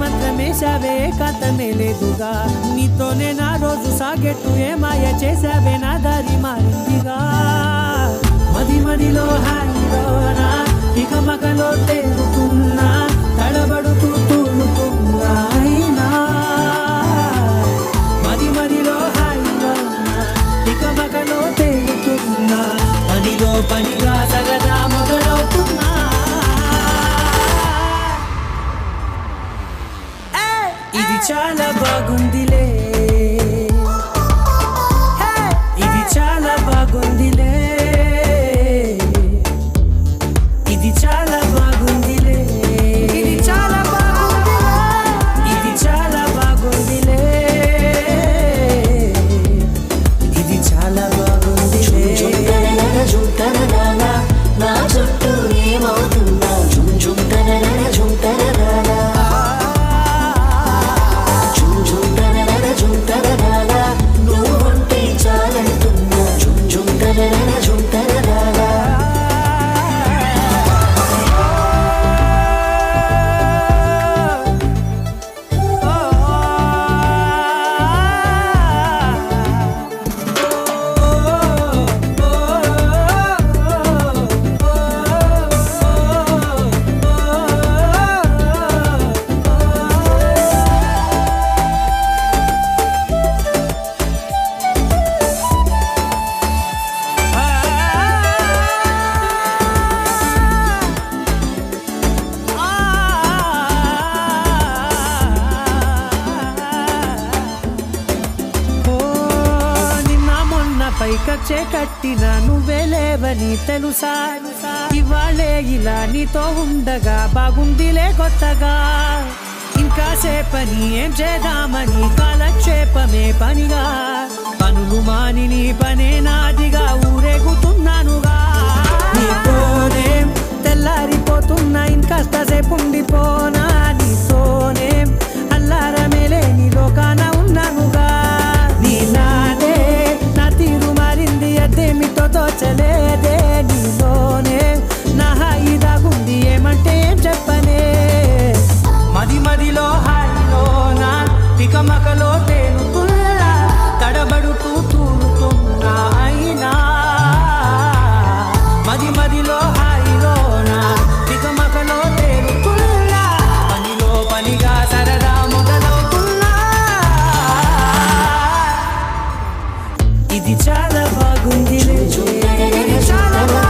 మంత్రమేశావే కాంతమే లేదుగా నీతోనే నా రోజు సాగెట్టు ఏ మాయ చేశావే నా దారి మారిందిగా మది మదిలో హాయిలోనా ఇక మగలో తేలుతున్నా తడబడుతూ తూలుతున్నా అయినా మది మదిలో హాయిలోనా ఇక మగలో తేలుతున్నా పనిలో పనిగా సగదా మొదలవుతున్నా ఇది చాలా బాగుందిలే ఇది చాలా బాగుందిలే ఇది చాలా బాగుందిలే ఇది చాలా బాగుందిలే ఇది చాలా బాగుందిలే ఇది చాలా బాగుందిలే నా చుట్టూ ఏమవుతుందా జుమ్ జుమ్ తనన జుమ్ తనన జుమ్ జుమ్ తనన జుమ్ తనన నువ్వుంటే చాలంటున్నా జుమ్ జుమ్ తనన జుమ్ తనన పైకచ్చే కట్టిన నువ్వే లేవని తెలుసా ఇవాళే ఇలా నీతో ఉండగా బాగుందిలే కొత్తగా ఇంకా సేపని ఏం చేద్దామని కాలక్షేపమే పనిగా పనులు మాని నీ పనే నాదిగా ఊరేగుతున్నానుగా నీతోనే తెల్లారిపోతున్నా ఇంకాస్త సేపు ఉండిపోనా నీతోనే అల్లారమే లేని లోకాన ఉన్నానుగా నీలానే నా తీరు మారింది అదేమిటో తోచలేదే నీలోనే నా హాయి దాగుంది ఏమంటే ఏం చెప్పనే మది మదిలో హాయిలోనా తికమకలో తేలుతున్నా తడబడుతూ తూలుతున్నా అయినా మది మదిలో హాయిలోనా తికమకలో తేలుతున్నా పనిలో పనిగా సరదా మొదలవుతున్నా ఇది చాలా బాగుందిలే ఇది చాలా